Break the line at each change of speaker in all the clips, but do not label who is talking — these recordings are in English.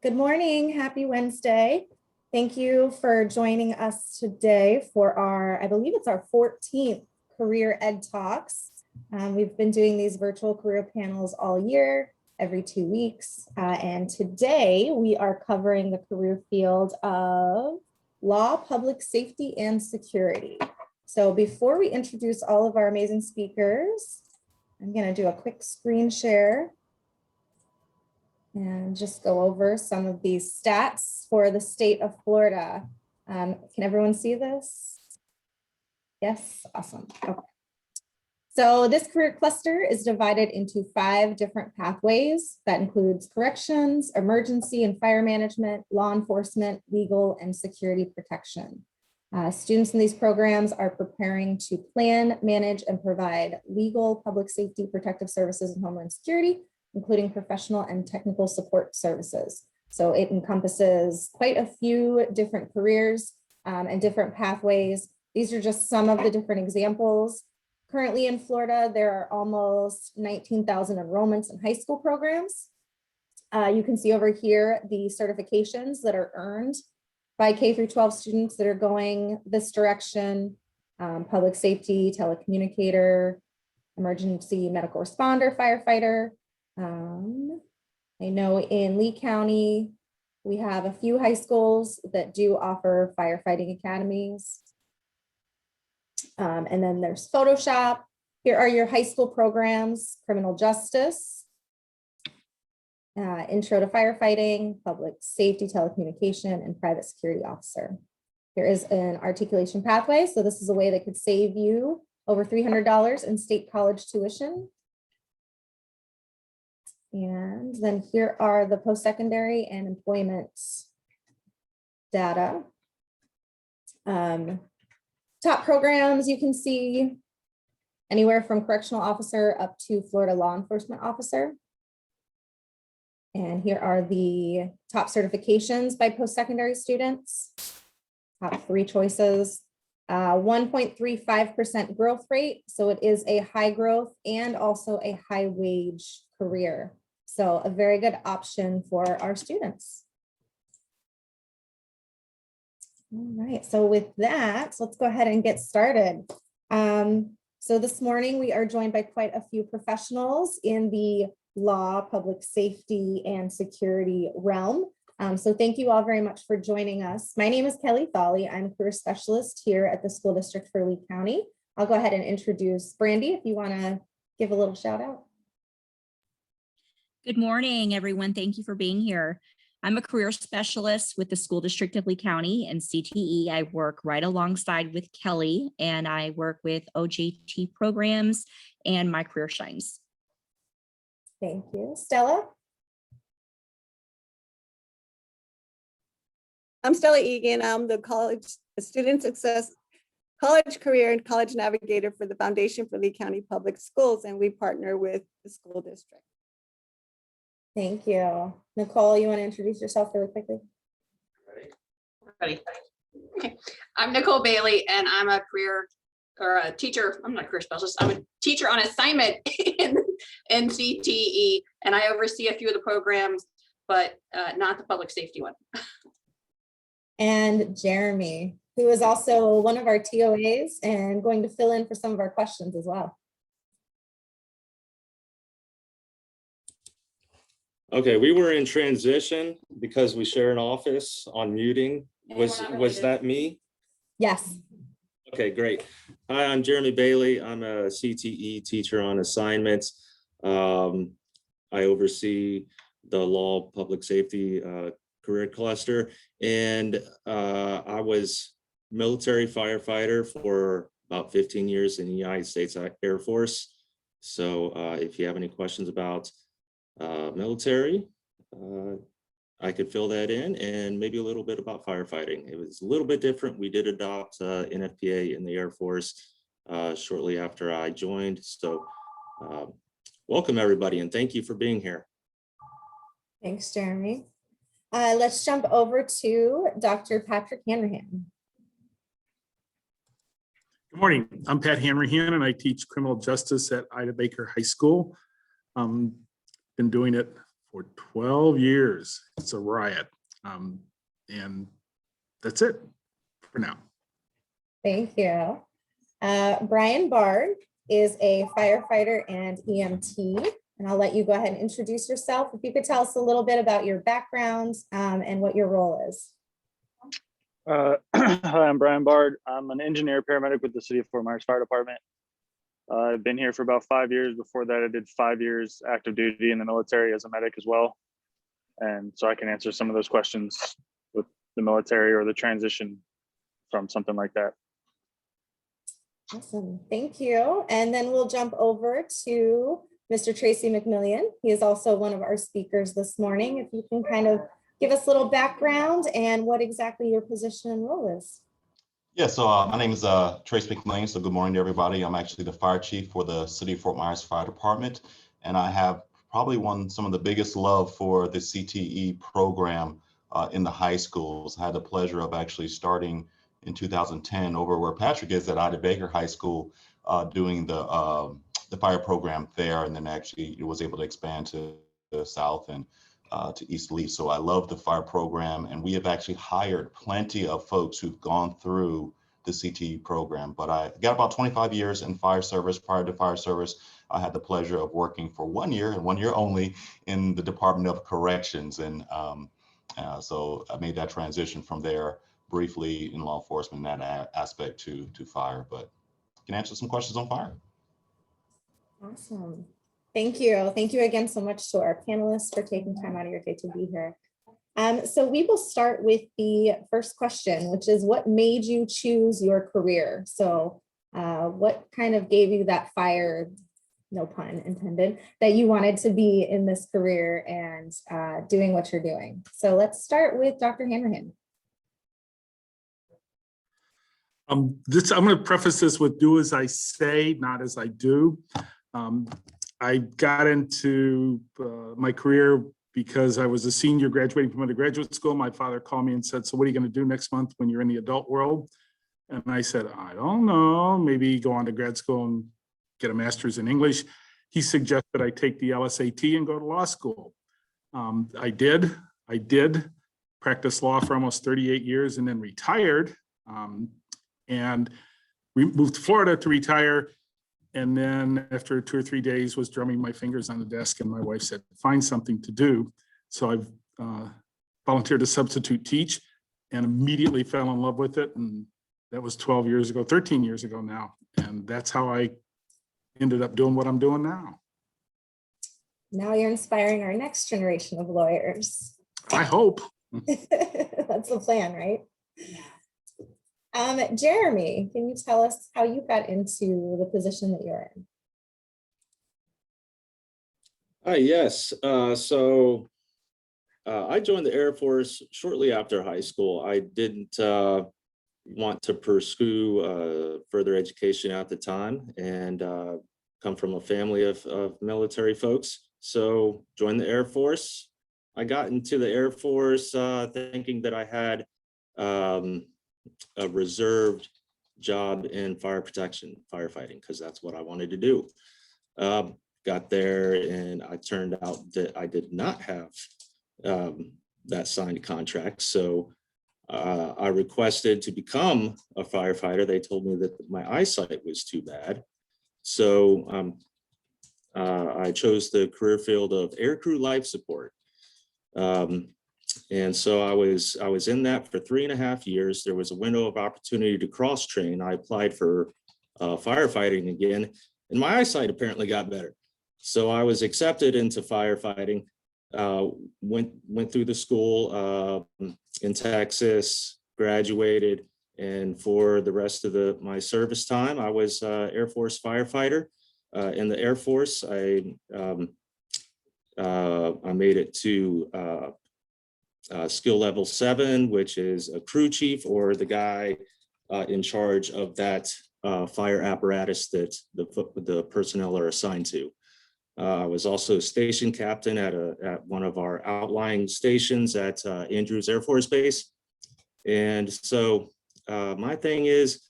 Good morning. Happy Wednesday. Thank you for joining us today for I believe it's our 14th Career Ed Talks. We've been doing these virtual career panels all year, every 2 weeks. And today we are covering the career field of law, public safety, and security. So before we introduce all of our amazing speakers, I'm going to do a quick screen share and just go over some of these stats for the state of Florida. Can everyone see this? Yes, awesome. Okay. So this career cluster is divided into 5 different pathways. That includes corrections, emergency and fire management, law enforcement, legal, and security protection. Students in these programs are preparing to plan, manage, and provide legal, public safety, protective services, and homeland security, including professional and technical support services. So it encompasses quite a few different careers and different pathways. These are just some of the different examples. Currently in Florida, there are almost 19,000 enrollments in high school programs. You can see over here the certifications that are earned by K through 12 students that are going this direction: public safety, telecommunicator, emergency medical responder, firefighter. I know in Lee County, we have a few high schools that do offer firefighting academies. And then there's Photoshop. Here are your high school programs: criminal justice, intro to firefighting, public safety, telecommunication, and private security officer. There is an articulation pathway. So this is a way that could save you over $300 in state college tuition. And then here are the post-secondary and employment data. Top programs, you can see anywhere from correctional officer up to Florida law enforcement officer. And here are the top certifications by post-secondary students. Top 3 choices. 1.35% growth rate. So it is a high growth and also a high wage career. So a very good option for our students. All right, so with that, let's go ahead and get started. So this morning we are joined by quite a few professionals in the law, public safety, and security realm. So thank you all very much for joining us. My name is Kelly Thawley. I'm a career specialist here at the school district for Lee County. I'll go ahead and introduce Brandy if you want to give a little shout out.
Good morning, everyone. Thank you for being here. I'm a career specialist with the school district of Lee County and CTE. I work right alongside with Kelly, and I work with OJT programs and My Career Shines.
Thank you. Stella?
I'm Stella Egan. I'm the student success, college career, and college navigator for the Foundation for Lee County Public Schools, and we partner with the school district.
Thank you. Nicole, you want to introduce yourself really quickly?
Ready. Okay. I'm Nicole Bailey, and I'm a teacher. I'm not a career specialist. I'm a teacher on assignment in CTE, and I oversee a few of the programs, but not the public safety one.
And Jeremy, who is also one of our TOAs and going to fill in for some of our questions as well.
Okay, we were in transition because we share an office on muting. Was that me?
Yes.
Okay, great. Hi, I'm Jeremy Bailey. I'm a CTE teacher on assignments. I oversee the law, public safety career cluster, and I was military firefighter for about 15 years in the United States Air Force. So if you have any questions about military, I could fill that in, and maybe a little bit about firefighting. It was a little bit different. We did adopt NFPA in the Air Force shortly after I joined. So welcome everybody, and thank you for being here.
Thanks, Jeremy. Let's jump over to Dr. Patrick Hanrahan.
Good morning. I'm Pat Hanrahan, and I teach criminal justice at Ida Baker High School. Been doing it for 12 years. It's a riot. And that's it for now.
Thank you. Bryan Bard is a firefighter and EMT, and I'll let you go ahead and introduce yourself. If you could tell us a little bit about your background and what your role is.
Hi, I'm Bryan Bard. I'm an engineer paramedic with the City of Fort Myers Fire Department. I've been here for about 5 years. Before that, I did 5 years active duty in the military as a medic as well. And so I can answer some of those questions with the military or the transition from something like that.
Awesome, thank you. And then we'll jump over to Mr. Tracy McMillion. He is also one of our speakers this morning. If you can kind of give us a little background and what exactly your position and role is.
Yeah, so my name is Tracy McMillion. So good morning to everybody. I'm actually the fire chief for the City of Fort Myers Fire Department. And I have probably some of the biggest love for the CTE program in the high schools. I had the pleasure of actually starting in 2010 over where Patrick is at Ida Baker High School, doing the fire program there, and then actually was able to expand to the south and to East Lee. So I love the fire program, and we have actually hired plenty of folks who've gone through the CTE program. But I got about 25 years in fire service. Prior to fire service, I had the pleasure of working for 1 year and 1 year only in the Department of Corrections. And so I made that transition from there briefly in law enforcement, in that aspect to fire, but I can answer some questions on fire.
Awesome. Thank you. Thank you again so much to our panelists for taking time out of your day to be here. So we will start with the first question, which is what made you choose your career? So what kind of gave you that fire, no pun intended, that you wanted to be in this career and doing what you're doing? So let's start with Dr. Hanrahan.
I'm going to preface this with do as I say, not as I do. I got into my career because I was a senior graduating from undergraduate school. My father called me and said, so what are you going to do next month when you're in the adult world? And I said, I don't know, maybe go on to grad school and get a master's in English. He suggested I take the LSAT and go to law school. I did practice law for almost 38 years and then retired. And we moved to Florida to retire. And then after 2 or 3 days was drumming my fingers on the desk and my wife said, find something to do. So I've volunteered to substitute teach and immediately fell in love with it. And that was 12 years ago, 13 years ago now. And that's how I ended up doing what I'm doing now.
Now you're inspiring our next generation of lawyers.
I hope.
That's the plan, right? Jeremy, can you tell us how you got into the position that you're in?
Yes. So I joined the Air Force shortly after high school. I didn't want to pursue further education at the time and come from a family of military folks. So joined the Air Force. I got into the Air Force thinking that I had a reserved job in fire protection, firefighting, because that's what I wanted to do. Got there and I turned out that I did not have that signed contract. So I requested to become a firefighter. They told me that my eyesight was too bad. So I chose the career field of aircrew life support. And so I was in that for 3.5 years. There was a window of opportunity to cross train. I applied for firefighting again, and my eyesight apparently got better. So I was accepted into firefighting, went through the school in Texas, graduated, and for the rest of my service time, I was Air Force firefighter. In the Air Force, I made it to skill level 7, which is a crew chief or the guy in charge of that fire apparatus that the personnel are assigned to. I was also station captain at one of our outlying stations at Andrews Air Force Base. And so my thing is,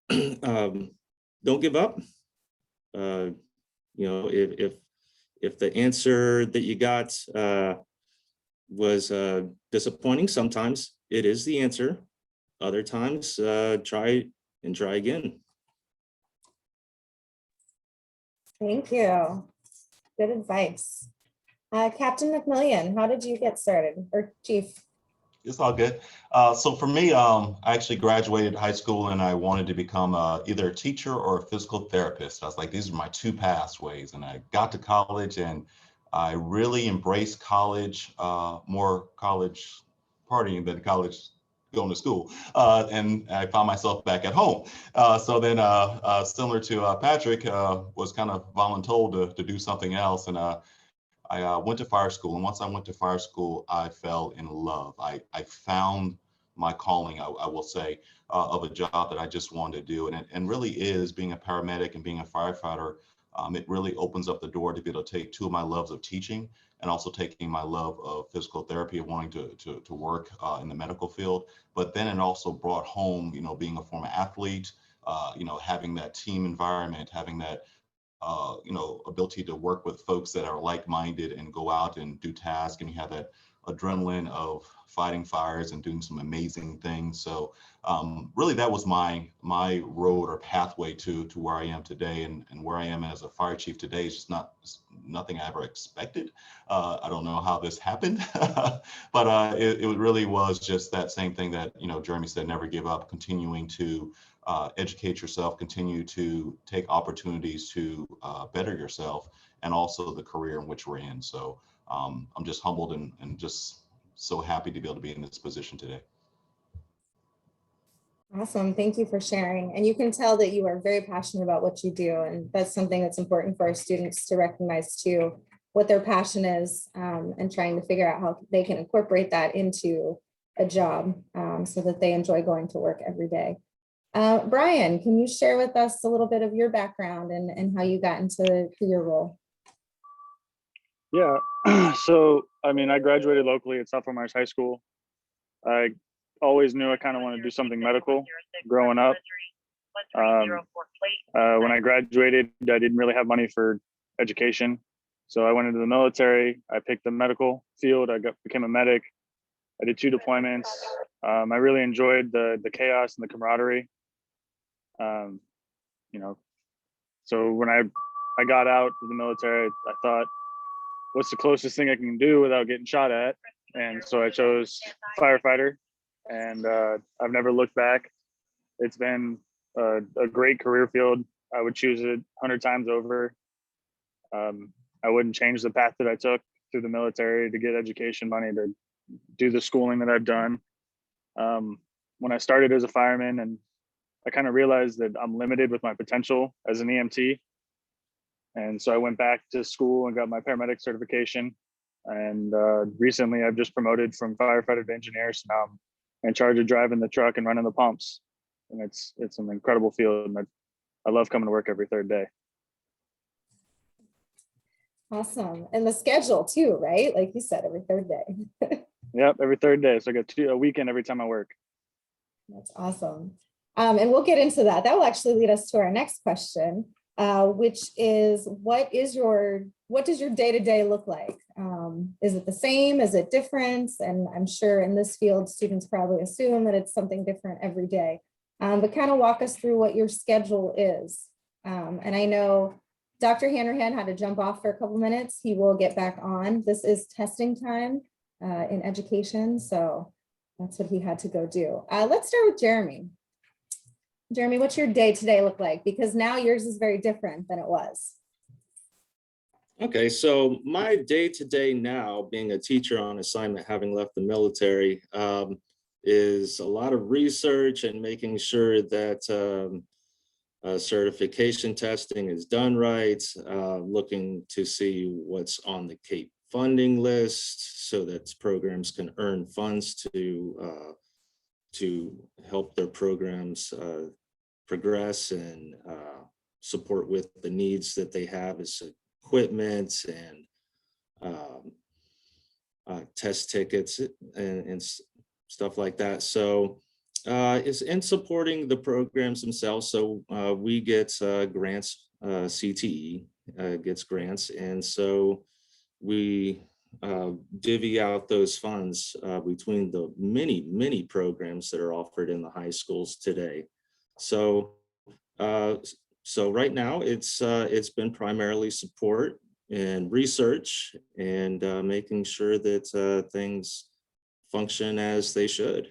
don't give up. You know, if the answer that you got was disappointing, sometimes it is the answer. Other times, try and try again.
Thank you. Good advice. Captain McMillian, how did you get started? Or Chief?
It's all good. So for me, I actually graduated high school and I wanted to become either a teacher or a physical therapist. I was like, these are my two pathways. And I got to college and I really embraced college, more college partying than college going to school. And I found myself back at home. So then similar to Patrick, was kind of voluntold to do something else. And I went to fire school, and once I went to fire school, I fell in love. I found my calling, I will say, of a job that I just wanted to do. And really is being a paramedic and being a firefighter, it really opens up the door to be able to take two of my loves of teaching and also taking my love of physical therapy and wanting to work in the medical field. But then it also brought home, being a former athlete, having that team environment, having that ability to work with folks that are like-minded and go out and do tasks, and you have that adrenaline of fighting fires and doing some amazing things. So really that was my road or pathway to where I am today, and where I am as a fire chief today is just nothing I ever expected. I don't know how this happened, but it really was just that same thing that, Jeremy said, never give up, continuing to educate yourself, continue to take opportunities to better yourself, and also the career in which we're in. So I'm just humbled and just so happy to be able to be in this position today.
Awesome. Thank you for sharing. And you can tell that you are very passionate about what you do. And that's something that's important for our students to recognize too, what their passion is, and trying to figure out how they can incorporate that into a job so that they enjoy going to work every day. Bryan, can you share with us a little bit of your background and how you got into your role?
Yeah, so I graduated locally at South Fort Myers High School. I always knew I kind of wanted to do something medical growing up. When I graduated, I didn't really have money for education. So I went into the military. I picked the medical field. I became a medic. I did 2 deployments. I really enjoyed the chaos and the camaraderie. So when I got out of the military, I thought, what's the closest thing I can do without getting shot at? And so I chose firefighter, and I've never looked back. It's been a great career field. I would choose it 100 times over. I wouldn't change the path that I took through the military to get education money to do the schooling that I've done. When I started as a fireman, and I kind of realized that I'm limited with my potential as an EMT. And so I went back to school and got my paramedic certification. And recently I've just promoted from firefighter to engineer. So now I'm in charge of driving the truck and running the pumps. And it's an incredible field. And I love coming to work every 3rd day.
Awesome. And the schedule too, right? Like you said, every 3rd day.
Yep, every 3rd day. So I get a weekend every time I work.
That's awesome. And we'll get into that. That will actually lead us to our next question, which is, what does your day-to-day look like? Is it the same? Is it different? And I'm sure in this field, students probably assume that it's something different every day. But kind of walk us through what your schedule is. And I know Dr. Hanrahan had to jump off for a couple minutes. He will get back on. This is testing time in education, so that's what he had to go do. Let's start with Jeremy. Jeremy, what's your day-to-day look like? Because now yours is very different than it was.
Okay, so my day-to-day now, being a teacher on assignment, having left the military, is a lot of research and making sure that certification testing is done right, looking to see what's on the CAPE funding list so that programs can earn funds to help their programs progress and support with the needs that they have as equipment and test tickets and stuff like that. So is in supporting the programs themselves. So we get grants, CTE, gets grants. And so we divvy out those funds between the many programs that are offered in the high schools today. So right now it's been primarily support and research and making sure that things function as they should.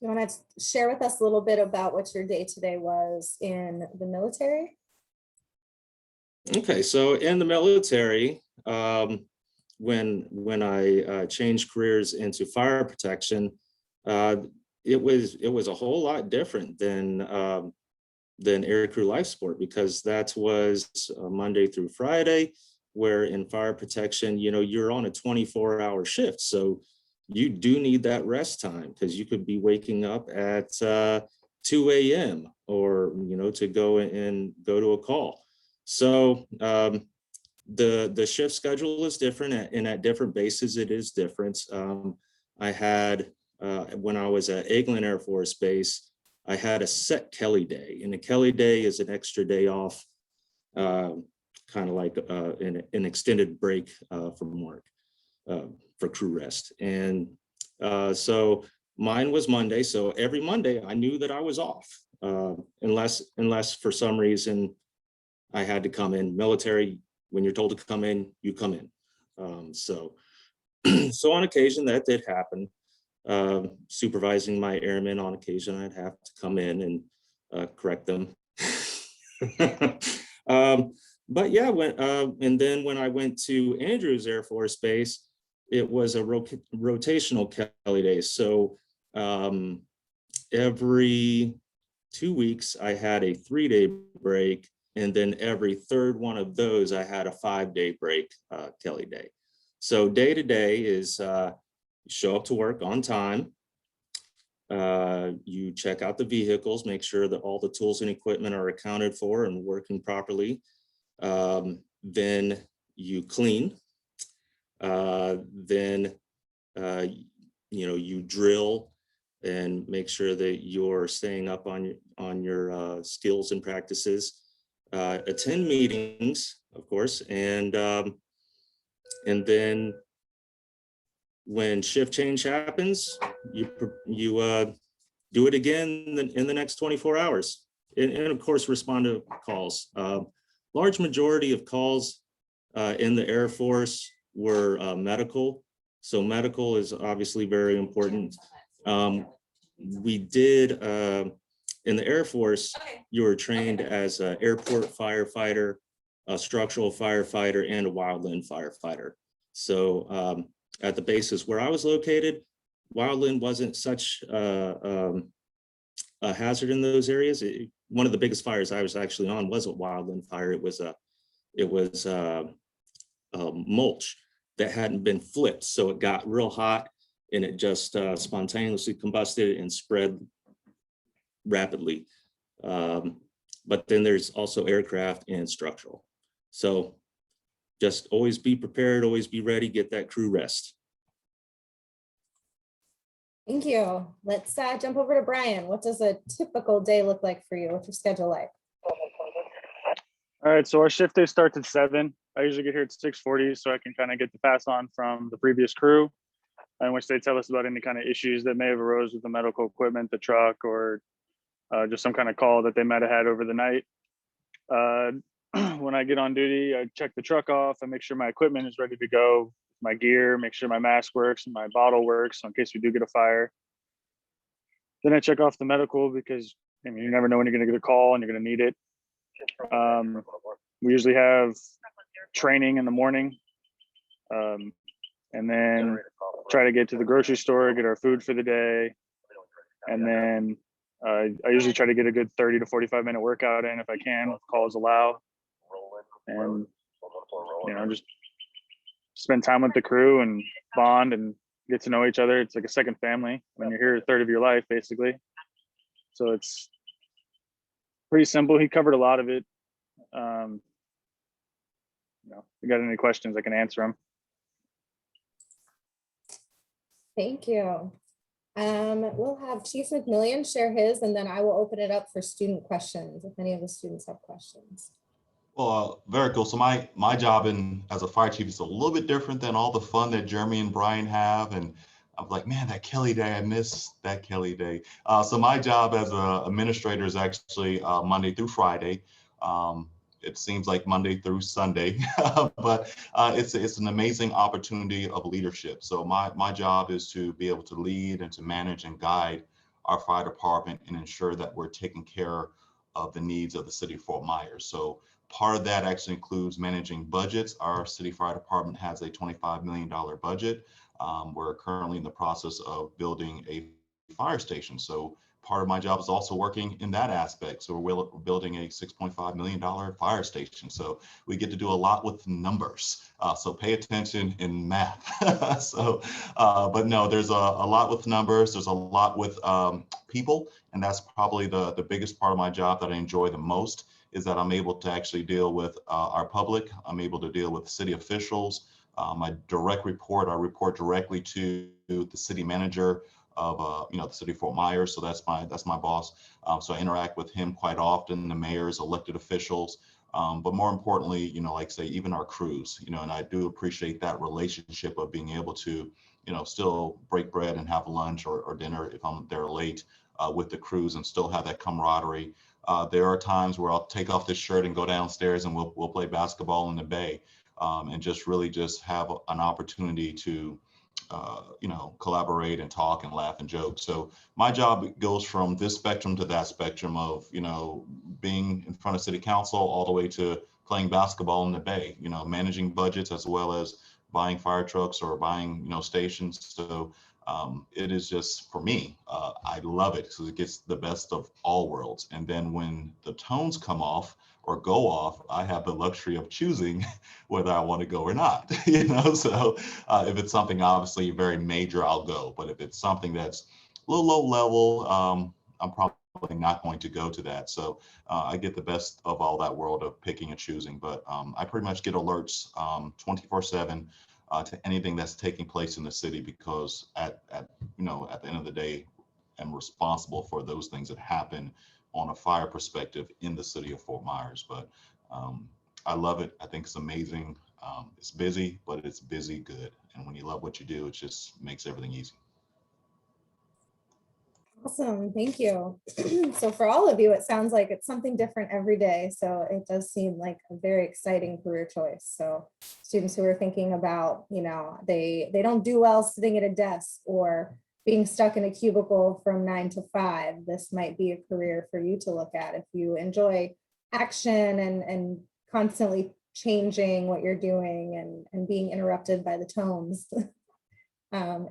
You want to share with us a little bit about what your day-to-day was in the military?
Okay, so in the military, when I changed careers into fire protection, it was a whole lot different than aircrew life support, because that was Monday through Friday, where in fire protection, you're on a 24-hour shift, so you do need that rest time, because you could be waking up at 2 a.m. or to go to a call. So the shift schedule is different, and at different bases it is different. I had when I was at Eglin Air Force Base, I had a set Kelly day, and a Kelly day is an extra day off, kind of like an extended break from work for crew rest. And so mine was Monday. So every Monday I knew that I was off, unless for some reason I had to come in. Military, when you're told to come in, you come in. So on occasion that did happen. Supervising my airmen, on occasion I'd have to come in and correct them. But yeah, and then when I went to Andrews Air Force Base, it was a rotational Kelly day. So every 2 weeks I had a 3-day break, and then every third one of those I had a 5-day break, Kelly day. So day to day is you show up to work on time. You check out the vehicles, make sure that all the tools and equipment are accounted for and working properly. Then you clean. Then you drill and make sure that you're staying up on your skills and practices. Attend meetings, of course, and then when shift change happens, you do it again in the next 24 hours, and of course respond to calls. Large majority of calls in the Air Force were medical, so medical is obviously very important. We did in the Air Force, you were trained as an airport firefighter, a structural firefighter, and a wildland firefighter. So at the bases where I was located, wildland wasn't such a hazard in those areas. One of the biggest fires I was actually on was a wildland fire. It was mulch that hadn't been flipped, so it got real hot and it just spontaneously combusted and spread rapidly. But then there's also aircraft and structural. So just always be prepared, always be ready, get that crew rest.
Thank you. Let's jump over to Brian. What does a typical day look like for you? What's your schedule like?
All right, so our shift day starts at 7. I usually get here at 6:40, so I can kind of get the pass on from the previous crew, in which they tell us about any kind of issues that may have arose with the medical equipment, the truck, or just some kind of call that they might have had over the night. When I get on duty, I check the truck off. I make sure my equipment is ready to go, my gear, make sure my mask works and my bottle works, so in case we do get a fire. Then I check off the medical, because I mean, you never know when you're going to get a call and you're going to need it. We usually have training in the morning, and then try to get to the grocery store, get our food for the day, and then I usually try to get a good 30 to 45 minute workout in if I can, if calls allow, and just spend time with the crew and bond and get to know each other. It's like a second family when you're here a third of your life, basically. So it's pretty simple. He covered a lot of it. If you got any questions, I can answer them.
Thank you. We'll have Chief McMillian share his, and then I will open it up for student questions, if any of the students have questions.
Well, very cool. So my job as a fire chief is a little bit different than all the fun that Jeremy and Brian have. And I'm like, man, that Kelly day, I miss that Kelly day. So my job as an administrator is actually Monday through Friday. It seems like Monday through Sunday, but it's an amazing opportunity of leadership. So my job is to be able to lead and to manage and guide our fire department and ensure that we're taking care of the needs of the city of Fort Myers. So part of that actually includes managing budgets. Our city fire department has a $25 million budget. We're currently in the process of building a fire station. So part of my job is also working in that aspect. So we're building a $6.5 million fire station. So we get to do a lot with numbers. So pay attention in math. But no, there's a lot with numbers. There's a lot with people. And that's probably the biggest part of my job that I enjoy the most, is that I'm able to actually deal with our public. I'm able to deal with city officials. My direct report, I report directly to the city manager of the city of Fort Myers. So that's my boss. So I interact with him quite often, the mayors, elected officials, but more importantly, like say even our crews, and I do appreciate that relationship of being able to, still break bread and have lunch or dinner if I'm there late with the crews and still have that camaraderie. There are times where I'll take off this shirt and go downstairs and we'll play basketball in the bay, and just really have an opportunity to collaborate and talk and laugh and joke. So my job goes from this spectrum to that spectrum of, being in front of city council all the way to playing basketball in the bay, managing budgets as well as buying fire trucks or buying, stations. So it is just, for me, I love it because it gets the best of all worlds. And then when the tones come off or go off, I have the luxury of choosing whether I want to go or not, so if it's something obviously very major, I'll go. But if it's something that's a little low level, I'm probably not going to go to that. So I get the best of all that world of picking and choosing. But I pretty much get alerts 24/7 to anything that's taking place in the city, because at the end of the day, I'm responsible for those things that happen on a fire perspective in the city of Fort Myers. But I love it. I think it's amazing. It's busy, but it's busy good. And when you love what you do, it just makes everything easy.
Awesome, thank you. So for all of you, it sounds like it's something different every day. So it does seem like a very exciting career choice. So students who are thinking about, they don't do well sitting at a desk or being stuck in a cubicle from 9 to 5, this might be a career for you to look at if you enjoy action and constantly changing what you're doing and being interrupted by the tones.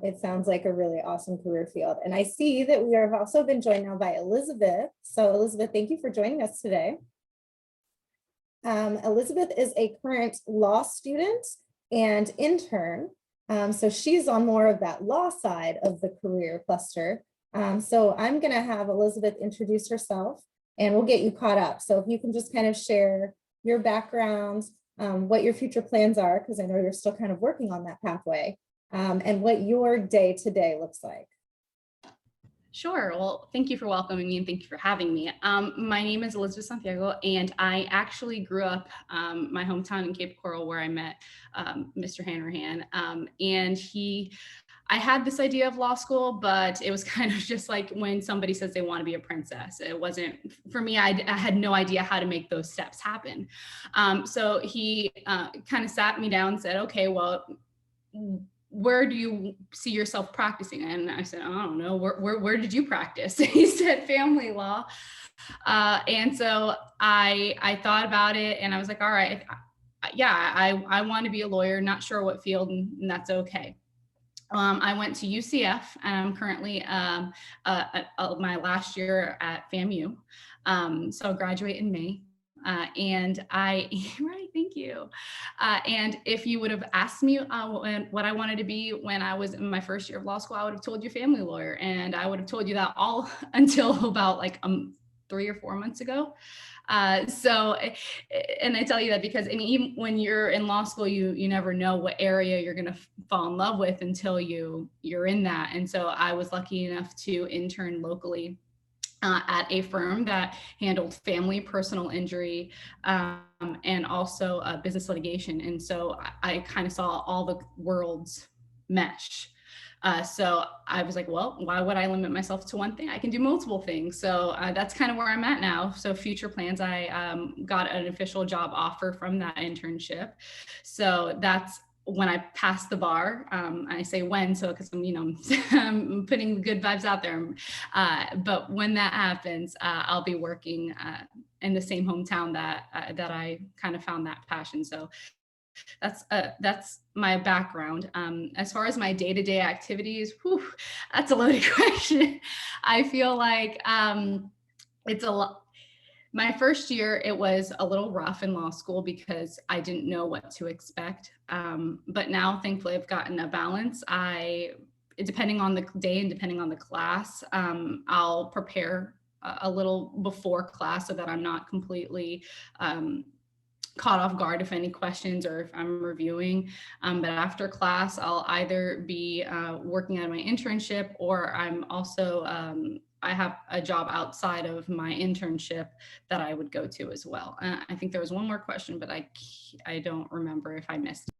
It sounds like a really awesome career field. And I see that we have also been joined now by Elizabeth. So Elizabeth, thank you for joining us today. Elizabeth is a current law student and intern. So she's on more of that law side of the career cluster. So I'm going to have Elizabeth introduce herself and we'll get you caught up. So if you can just kind of share your background, what your future plans are, because I know you're still kind of working on that pathway, and what your day-to-day looks like.
Sure. Well, thank you for welcoming me and thank you for having me. My name is Elizabeth Santiago, and I actually grew up my hometown in Cape Coral, where I met Mr. Hanrahan. I had this idea of law school, but it was kind of just like when somebody says they want to be a princess. It wasn't for me. I had no idea how to make those steps happen. So he kind of sat me down and said, okay, well, where do you see yourself practicing? And I said, I don't know, where did you practice? He said family law. And so I thought about it and I was like, all right, yeah, I want to be a lawyer, not sure what field, and that's okay. I went to UCF and I'm currently my last year at FAMU. So I'll graduate in May. Right, thank you. And if you would have asked me what I wanted to be when I was in my first year of law school, I would have told you family lawyer. And I would have told you that all until about like 3 or 4 months ago. So, and I tell you that because, I mean, even when you're in law school, you never know what area you're going to fall in love with until you're in that. And so I was lucky enough to intern locally at a firm that handled family, personal injury, and also business litigation. And so I kind of saw all the worlds mesh. So I was like, well, why would I limit myself to one thing? I can do multiple things. So that's kind of where I'm at now. So future plans, I got an official job offer from that internship. So that's when I pass the bar. I say when, so because I'm, I'm putting good vibes out there. But when that happens, I'll be working in the same hometown that I kind of found that passion. So that's my background. As far as my day-to-day activities, that's a loaded question. I feel like it's a lot. My first year, it was a little rough in law school because I didn't know what to expect. But now, thankfully, I've gotten a balance. Depending on the day and depending on the class, I'll prepare a little before class so that I'm not completely caught off guard if any questions or if I'm reviewing. But after class, I'll either be working on my internship or I'm also, I have a job outside of my internship that I would go to as well. I think there was one more question, but I don't remember if I missed.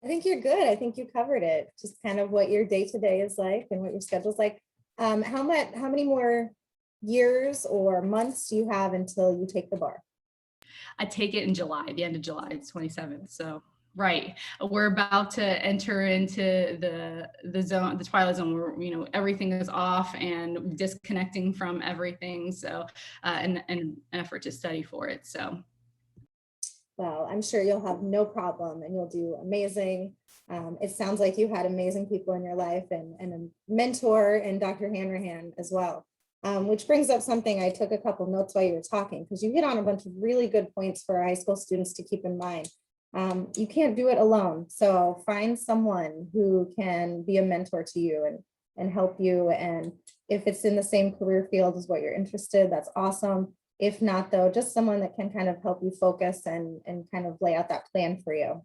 I think you're good. I think you covered it. Just kind of what your day-to-day is like and what your schedule's like. How many more years or months do you have until you take the bar?
I take it in July, the end of July, it's 27th. So, right. We're about to enter into the zone, the twilight zone where, everything is off and disconnecting from everything. So, and an effort to study for it. So.
Well, I'm sure you'll have no problem and you'll do amazing. It sounds like you had amazing people in your life and a mentor in Dr. Hanrahan as well. Which brings up something I took a couple notes while you were talking, because you hit on a bunch of really good points for our high school students to keep in mind. You can't do it alone. So find someone who can be a mentor to you and help you. And if it's in the same career field as what you're interested, that's awesome. If not, though, just someone that can kind of help you focus and kind of lay out that plan for you.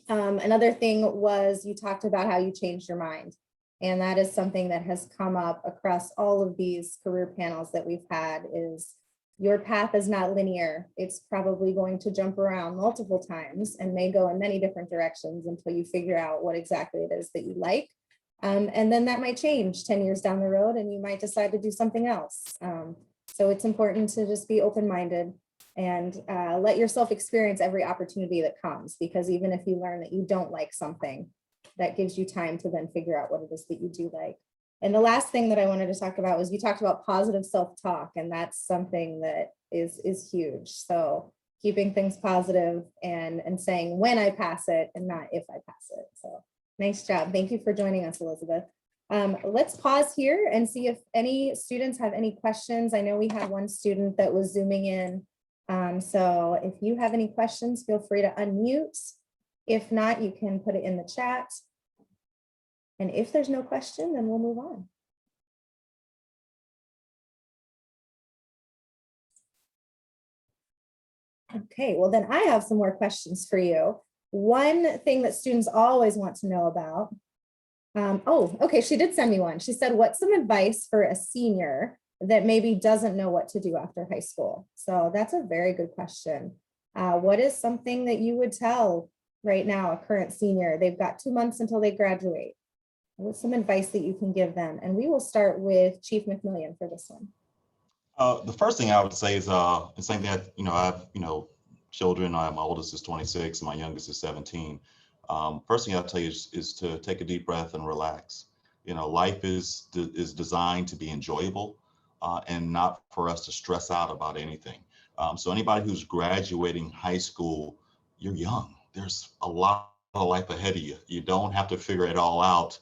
Another thing was you talked about how you changed your mind. And that is something that has come up across all of these career panels that we've had is your path is not linear. It's probably going to jump around multiple times and may go in many different directions until you figure out what exactly it is that you like. And then that might change 10 years down the road and you might decide to do something else. So it's important to just be open-minded and let yourself experience every opportunity that comes, because even if you learn that you don't like something, that gives you time to then figure out what it is that you do like. And the last thing that I wanted to talk about was you talked about positive self-talk, and that's something that is huge. So keeping things positive and saying when I pass it and not if I pass it. So nice job. Thank you for joining us, Elizabeth. Let's pause here and see if any students have any questions. I know we had one student that was zooming in. So if you have any questions, feel free to unmute. If not, you can put it in the chat. And if there's no question, then we'll move on. Okay, well then I have some more questions for you. One thing that students always want to know about. Oh, okay, she did send me one. She said, what's some advice for a senior that maybe doesn't know what to do after high school? So that's a very good question. What is something that you would tell right now a current senior? They've got 2 months until they graduate. What's some advice that you can give them? And we will start with Chief McMillian for this one.
The first thing I would say is the same thing that, I have, children. My oldest is 26 and my youngest is 17. First thing I'll tell you is to take a deep breath and relax. Life is designed to be enjoyable and not for us to stress out about anything. So anybody who's graduating high school, you're young. There's a lot of life ahead of you. You don't have to figure it all out,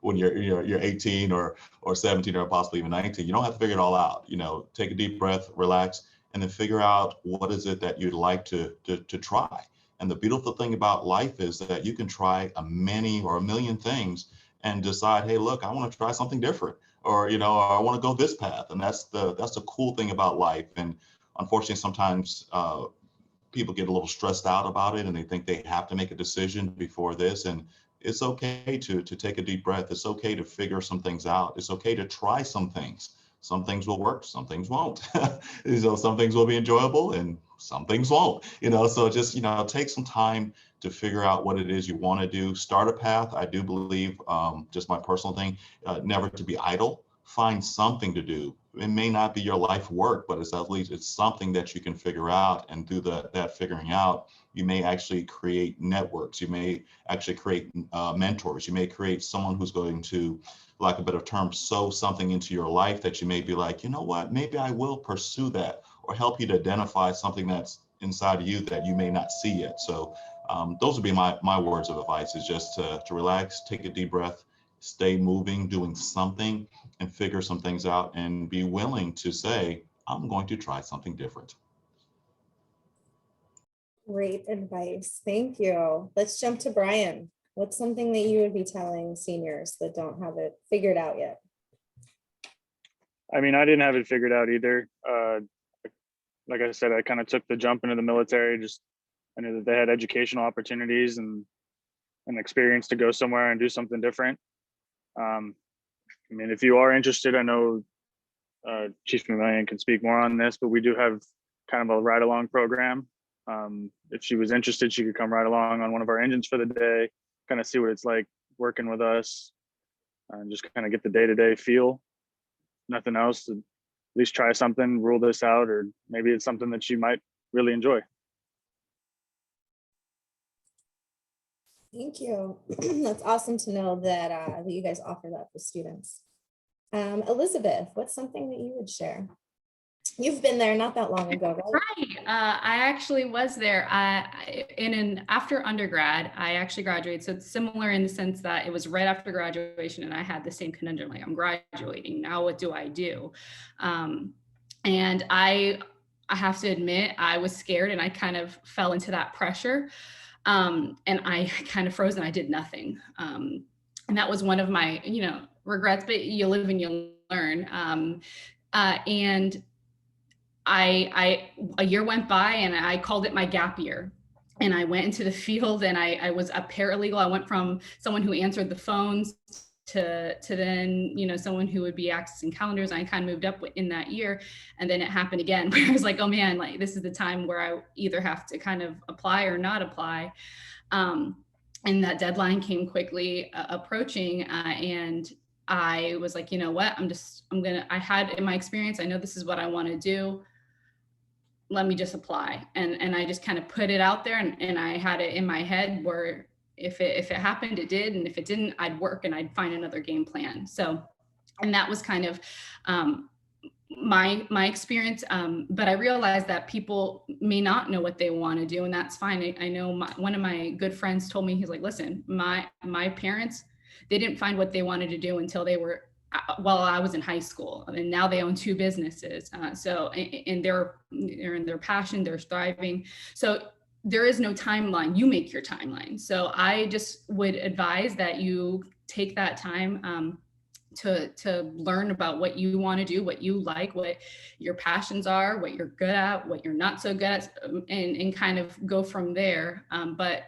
when you're 18 or 17 or possibly even 19. You don't have to figure it all out. Take a deep breath, relax, and then figure out what is it that you'd like to try. And the beautiful thing about life is that you can try a million things and decide, hey, look, I want to try something different, or, you know, or I want to go this path. And that's the cool thing about life. And unfortunately, sometimes people get a little stressed out about it and they think they have to make a decision before this. And it's okay to take a deep breath. It's okay to figure some things out. It's okay to try some things. Some things will work, some things won't. So some things will be enjoyable and some things won't, you know, so just, you know, take some time to figure out what it is you want to do. Start a path. I do believe, just my personal thing, never to be idle. Find something to do. It may not be your life work, but it's at least it's something that you can figure out. And through that figuring out, you may actually create networks. You may actually create mentors. You may create someone who's going to, lack of a better term, sow something into your life that you may be like, you know what, maybe I will pursue that, or help you to identify something that's inside of you that you may not see yet. So those would be my words of advice, is just to relax, take a deep breath, stay moving, doing something, and figure some things out, and be willing to say, I'm going to try something different.
Great advice. Thank you. Let's jump to Bryan. What's something that you would be telling seniors that don't have it figured out yet?
I mean, I didn't have it figured out either. Like I said, I kind of took the jump into the military. Just I knew that they had educational opportunities and an experience to go somewhere and do something different. I mean, if you are interested, I know Chief McMillian can speak more on this, but we do have kind of a ride-along program. If she was interested, she could come ride along on one of our engines for the day, kind of see what it's like working with us, and just kind of get the day-to-day feel. Nothing else, at least try something, rule this out, or maybe it's something that you might really enjoy.
Thank you. That's awesome to know that, that you guys offer that for students. Elizabeth, what's something that you would share? You've been there not that long ago, right?
Right. I actually was there. After undergrad, I actually graduated. So it's similar in the sense that it was right after graduation, and I had the same conundrum, like, I'm graduating now, what do I do? And I have to admit, I was scared, and I kind of fell into that pressure. And I kind of froze, and I did nothing. And that was one of my, regrets, but you live and you learn. And a year went by, and I called it my gap year. And I went into the field, and I was a paralegal. I went from someone who answered the phones to then, someone who would be accessing calendars. I kind of moved up in that year. And then it happened again, where I was like, oh man, like, this is the time where I either have to kind of apply or not apply. And that deadline came quickly approaching. And I was like, you know what, I had in my experience, I know this is what I want to do. Let me just apply. And I just kind of put it out there, and I had it in my head where if it happened, it did. And if it didn't, I'd work and I'd find another game plan. So, and that was kind of my experience. But I realized that people may not know what they want to do, and that's fine. I know one of my good friends told me, he's like, listen, my parents, they didn't find what they wanted to do until they were, while I was in high school, and now they own 2 businesses. And they're in their passion, they're thriving. So there is no timeline. You make your timeline. So I just would advise that you take that time to learn about what you want to do, what you like, what your passions are, what you're good at, what you're not so good at, and kind of go from there. But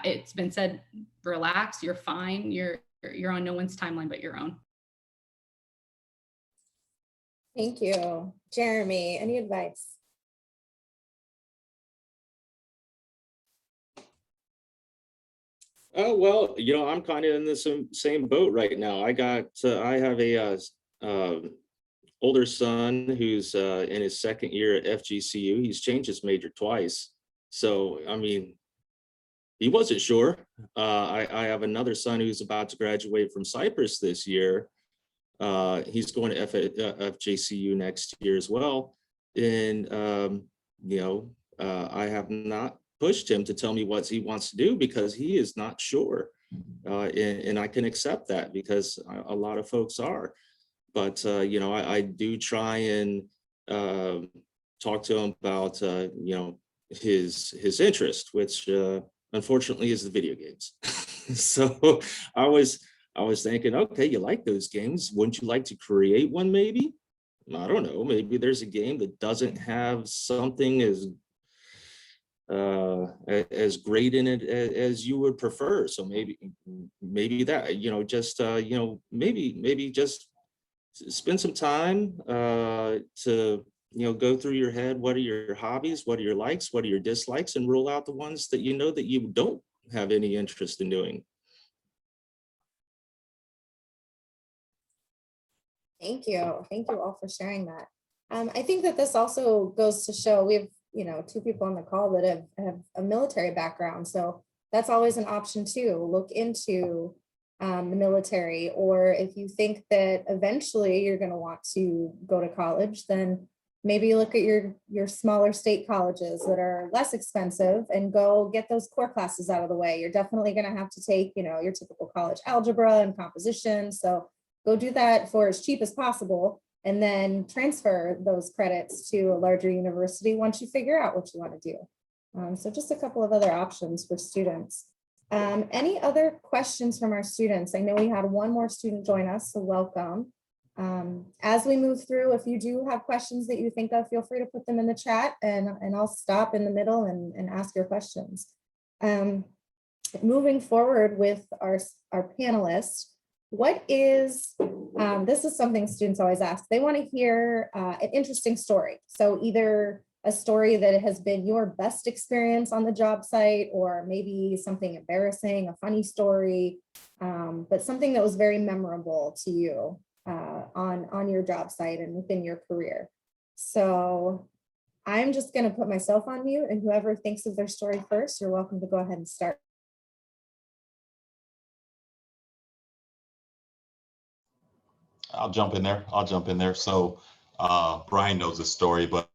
it's been said, relax, you're fine. You're on no one's timeline but your own.
Thank you. Jeremy, any advice?
Oh, well, I'm kind of in the same boat right now. I have a older son who's in his second year at FGCU. He's changed his major twice. So, I mean, he wasn't sure. I have another son who's about to graduate from Cypress this year. He's going to FJCU next year as well. And, I have not pushed him to tell me what he wants to do because he is not sure. And I can accept that because a lot of folks are. But, I do try and talk to him about, his interest, which unfortunately is the video games. So I was I was thinking, okay, you like those games. Wouldn't you like to create one maybe? I don't know. Maybe there's a game that doesn't have something as great in it as you would prefer. So maybe that, just, maybe just spend some time to, go through your head. What are your hobbies? What are your likes? What are your dislikes? And rule out the ones that that you don't have any interest in doing.
Thank you. Thank you all for sharing that. I think that this also goes to show we have, two people on the call that have a military background. So that's always an option too. Look into the military, or if you think that eventually you're going to want to go to college, then maybe look at your smaller state colleges that are less expensive and go get those core classes out of the way. You're definitely going to have to take, your typical college algebra and composition. So go do that for as cheap as possible, and then transfer those credits to a larger university once you figure out what you want to do. So just a couple of other options for students. Any other questions from our students? I know we had one more student join us, so welcome. As we move through, if you do have questions that you think of, feel free to put them in the chat, and I'll stop in the middle and ask your questions. Moving forward with our panelists, what is, this is something students always ask. They want to hear an interesting story. So either a story that has been your best experience on the job site, or maybe something embarrassing, a funny story, but something that was very memorable to you on your job site and within your career. So I'm just going to put myself on mute, and whoever thinks of their story first, you're welcome to go ahead and start.
I'll jump in there. So Brian knows this story, but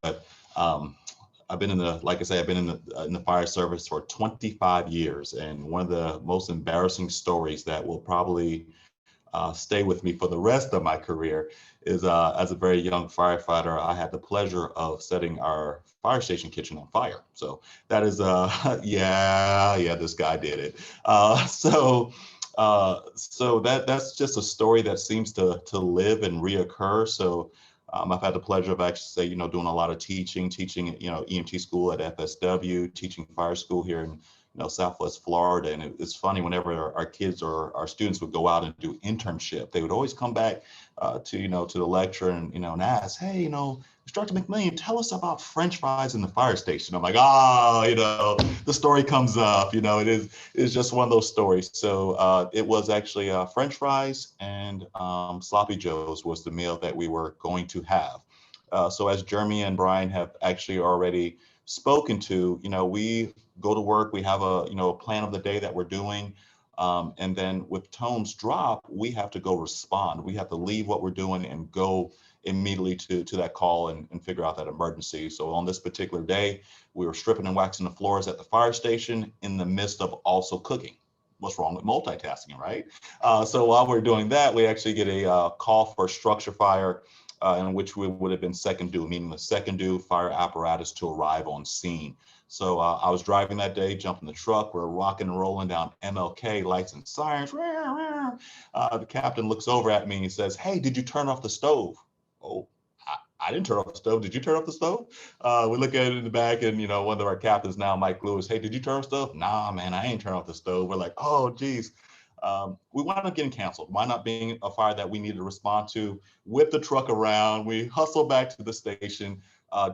I've been in the fire service for 25 years. And one of the most embarrassing stories that will probably stay with me for the rest of my career is as a very young firefighter, I had the pleasure of setting our fire station kitchen on fire. So that is, this guy did it. So that's just a story that seems to live and reoccur. So I've had the pleasure of actually, doing a lot of teaching, EMT school at FSW, teaching fire school here in Southwest Florida. And it's funny, whenever our kids or our students would go out and do internship, they would always come back to the lecture and ask, hey, Instructor McMillian, tell us about French fries in the fire station. I'm like, the story comes up, it's just one of those stories. So it was actually French fries and sloppy joes was the meal that we were going to have. So as Jeremy and Brian have actually already spoken to, we go to work, we have a plan of the day that we're doing. And then with tones drop, we have to go respond. We have to leave what we're doing and go immediately to that call and figure out that emergency. So on this particular day, we were stripping and waxing the floors at the fire station in the midst of also cooking. What's wrong with multitasking, right? So while we're doing that, we actually get a call for a structure fire in which we would have been second due, meaning the second due fire apparatus to arrive on scene. So I was driving that day, jumped in the truck, we're rocking and rolling down MLK, lights and sirens. The captain looks over at me and he says, hey, did you turn off the stove? Oh, I didn't turn off the stove. Did you turn off the stove? We look at it in the back and, one of our captains now, Mike Lewis, hey, did you turn off the stove? Nah, man, I ain't turn off the stove. We're like, oh, geez. We wound up getting canceled. Why not being a fire that we needed to respond to? Whip the truck around. We hustle back to the station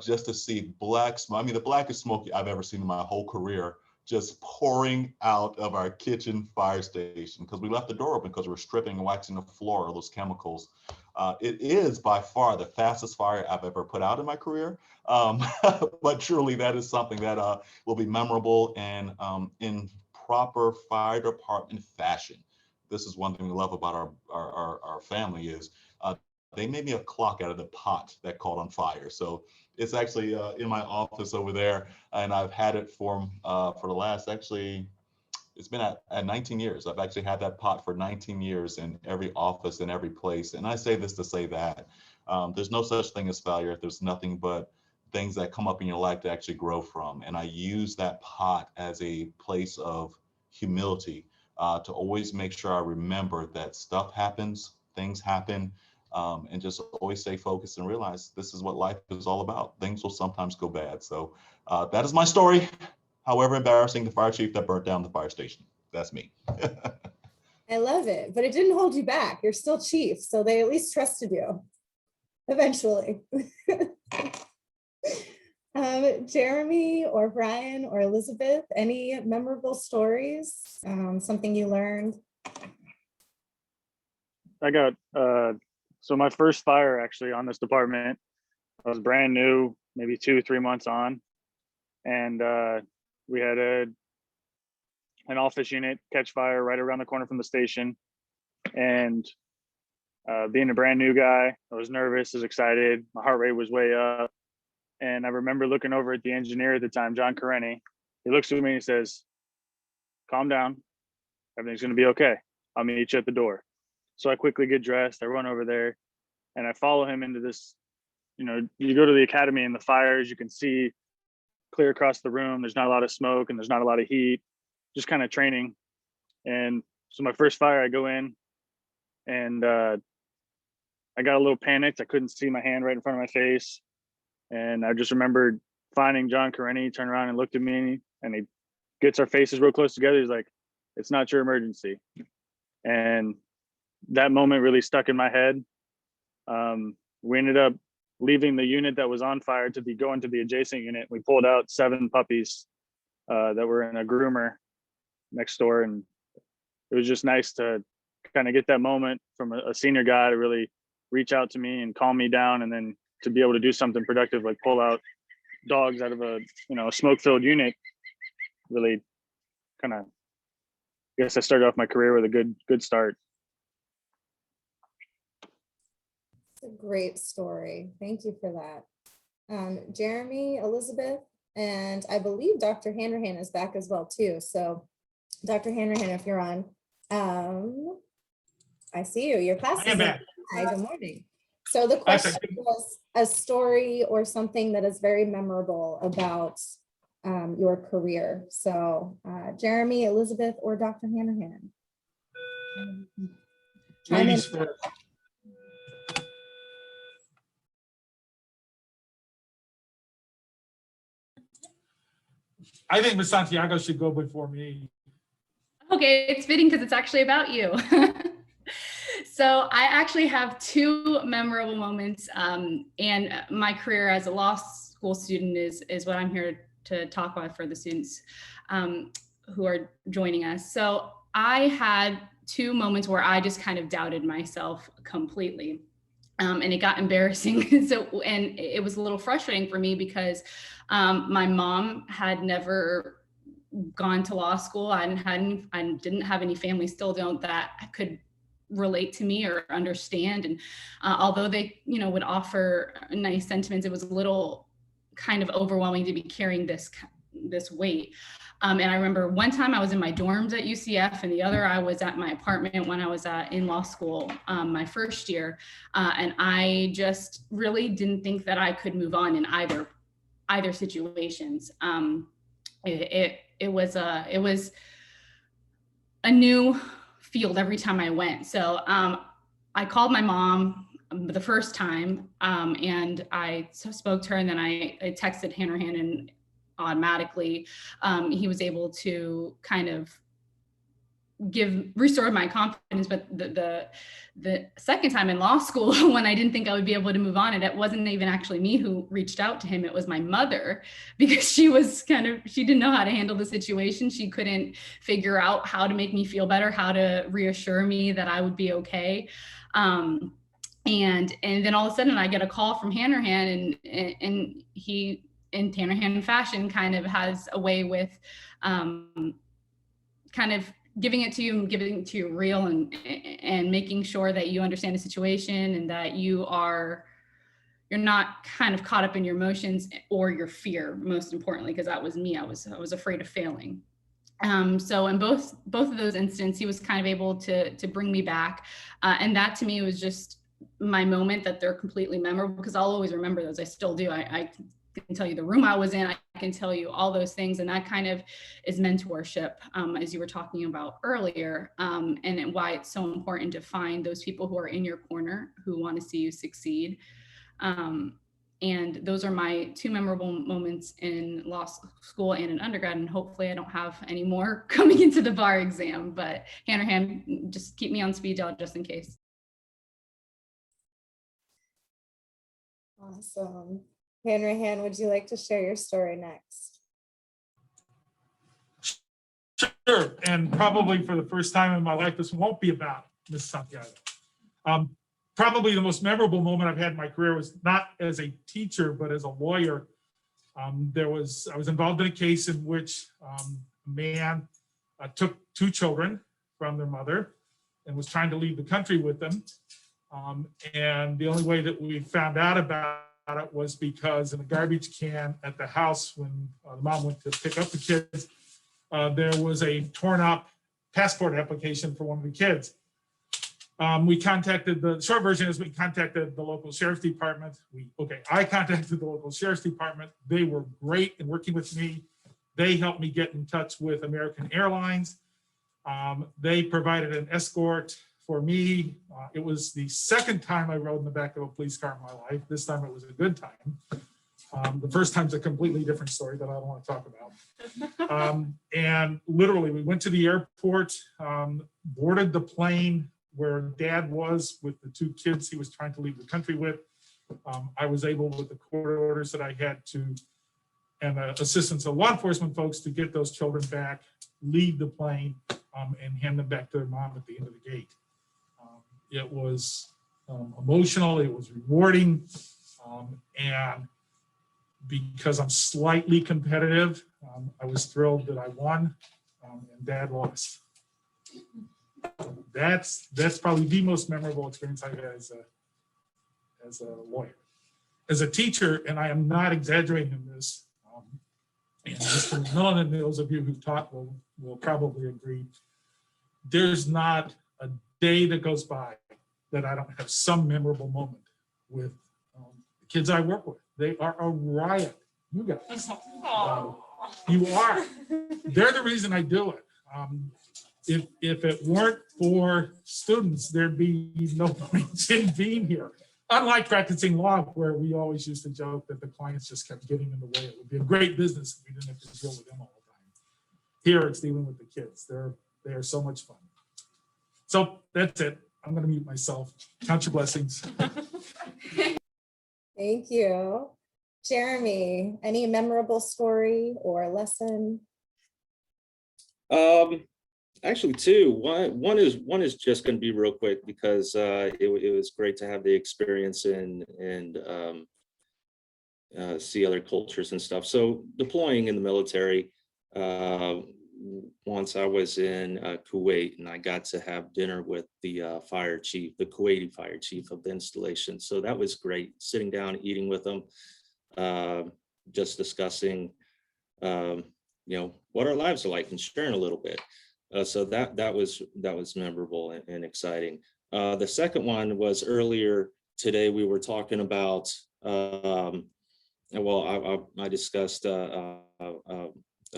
just to see black smoke. I mean, the blackest smoke I've ever seen in my whole career, just pouring out of our kitchen fire station because we left the door open because we're stripping and waxing the floor of those chemicals. It is by far the fastest fire I've ever put out in my career. But truly, that is something that will be memorable and in proper fire department fashion. This is one thing we love about our family is they made me a clock out of the pot that caught on fire. So it's actually in my office over there, and I've had it for the last, actually, it's been at 19 years. I've actually had that pot for 19 years in every office, in every place. And I say this to say that there's no such thing as failure. There's nothing but things that come up in your life to actually grow from. And I use that pot as a place of humility to always make sure I remember that stuff happens, things happen, and just always stay focused and realize this is what life is all about. Things will sometimes go bad. So that is my story. However embarrassing, the fire chief that burnt down the fire station. That's me.
I love it, but it didn't hold you back. You're still chief, so they at least trusted you eventually. Jeremy or Brian or Elizabeth, any memorable stories? Something you learned?
I got, so my first fire actually on this department, I was brand new, maybe 2-3 months on. And we had an office unit catch fire right around the corner from the station. And being a brand new guy, I was nervous, I was excited. My heart rate was way up. And I remember looking over at the engineer at the time, John Karenny. He looks at me and he says, calm down, everything's gonna be okay. I'll meet you at the door. So I quickly get dressed, I run over there and I follow him into this, you know, you go to the academy and the fires, you can see clear across the room. There's not a lot of smoke and there's not a lot of heat, just kind of training. And so my first fire, I go in and I got a little panicked. I couldn't see my hand right in front of my face. And I just remembered finding John Karenny, turned around and looked at me and he gets our faces real close together. He's like, it's not your emergency. And that moment really stuck in my head. We ended up leaving the unit that was on fire to be going to the adjacent unit. We pulled out 7 puppies that were in a groomer next door. And it was just nice to kind of get that moment from a senior guy to really reach out to me and calm me down, and then to be able to do something productive like pull out dogs out of a, you know, a smoke-filled unit. Really kind of, I guess I started off my career with a good start.
It's a great story. Thank you for that. Jeremy, Elizabeth, and I believe Dr. Hanrahan is back as well too. So Dr. Hanrahan, if you're on, I see you, your class is back. Hi, good morning. So the question was a story or something that is very memorable about your career. So Jeremy, Elizabeth, or Dr. Hanrahan?
Ladies first. I think Ms. Santiago should go before me.
Okay, it's fitting because it's actually about you. So I actually have 2 memorable moments, and my career as a law school student is what I'm here to talk about for the students who are joining us. So I had 2 moments where I just kind of doubted myself completely. And it got embarrassing. So, and it was a little frustrating for me because my mom had never gone to law school. I didn't have any family, still don't, that could relate to me or understand. And although they, you know, would offer nice sentiments, it was a little kind of overwhelming to be carrying this weight. And I remember one time I was in my dorms at UCF, and the other I was at my apartment when I was in law school my first year. And I just really didn't think that I could move on in either situations. It was a new field every time I went. So I called my mom the first time and I spoke to her, and then I texted Hanrahan, and automatically he was able to kind of restore my confidence. But the second time in law school, when I didn't think I would be able to move on, and it wasn't even actually me who reached out to him, it was my mother, because she didn't know how to handle the situation. She couldn't figure out how to make me feel better, how to reassure me that I would be okay. And then all of a sudden I get a call from Hanrahan, and he, in Hanrahan fashion, kind of has a way with kind of giving it to you and giving it to you real, and making sure that you understand the situation, and that you're not kind of caught up in your emotions or your fear, most importantly, because that was me. I was afraid of failing. So in both of those instances, he was kind of able to bring me back. And that to me was just my moment that they're completely memorable, because I'll always remember those. I still do. I can tell you the room I was in. I can tell you all those things. And that kind of is mentorship, as you were talking about earlier, and why it's so important to find those people who are in your corner who want to see you succeed. And those are my 2 memorable moments in law school and in undergrad. And hopefully I don't have any more coming into the bar exam, but Hanrahan, just keep me on speed dial just in case.
Awesome. Hanrahan, would you like to share your story next?
Sure, and probably for the first time in my life, this won't be about Miss Santiago. Probably the most memorable moment I've had in my career was not as a teacher, but as a lawyer. I was involved in a case in which a man took 2 children from their mother and was trying to leave the country with them. And the only way that we found out about it was because in a garbage can at the house when the mom went to pick up the kids, there was a torn up passport application for one of the kids. The short version is we contacted the local sheriff's department. I contacted the local sheriff's department. They were great in working with me. They helped me get in touch with American Airlines. They provided an escort for me. It was the second time I rode in the back of a police car in my life. This time it was a good time. The first time's a completely different story that I don't want to talk about. And literally we went to the airport, boarded the plane where Dad was with the 2 kids he was trying to leave the country with. I was able, with the court orders that I had to, and the assistance of law enforcement folks, to get those children back, leave the plane, and hand them back to their mom at the end of the gate. It was emotional, it was rewarding, and because I'm slightly competitive, I was thrilled that I won, and Dad lost. That's probably the most memorable experience I've had as a lawyer. As a teacher, and I am not exaggerating in this, and Mr. McMillian and those of you who've taught will probably agree, there's not a day that goes by that I don't have some memorable moment with the kids I work with. They are a riot. You guys, you are. They're the reason I do it. If it weren't for students, there'd be no point in being here. Unlike practicing law, where we always used to joke that the clients just kept getting in the way. It would be a great business if we didn't have to deal with them all the time. Here, it's dealing with the kids. They are so much fun. So that's it. I'm going to mute myself. Count your blessings.
Thank you. Jeremy, any memorable story or lesson?
Actually 2. One is just going to be real quick because it was great to have the experience and see other cultures and stuff. So deploying in the military, once I was in Kuwait, and I got to have dinner with the fire chief, the Kuwaiti fire chief of the installation. So that was great, sitting down, eating with them, just discussing, what our lives are like and sharing a little bit. So that was memorable and exciting. The second one was earlier today. We were talking about, I discussed a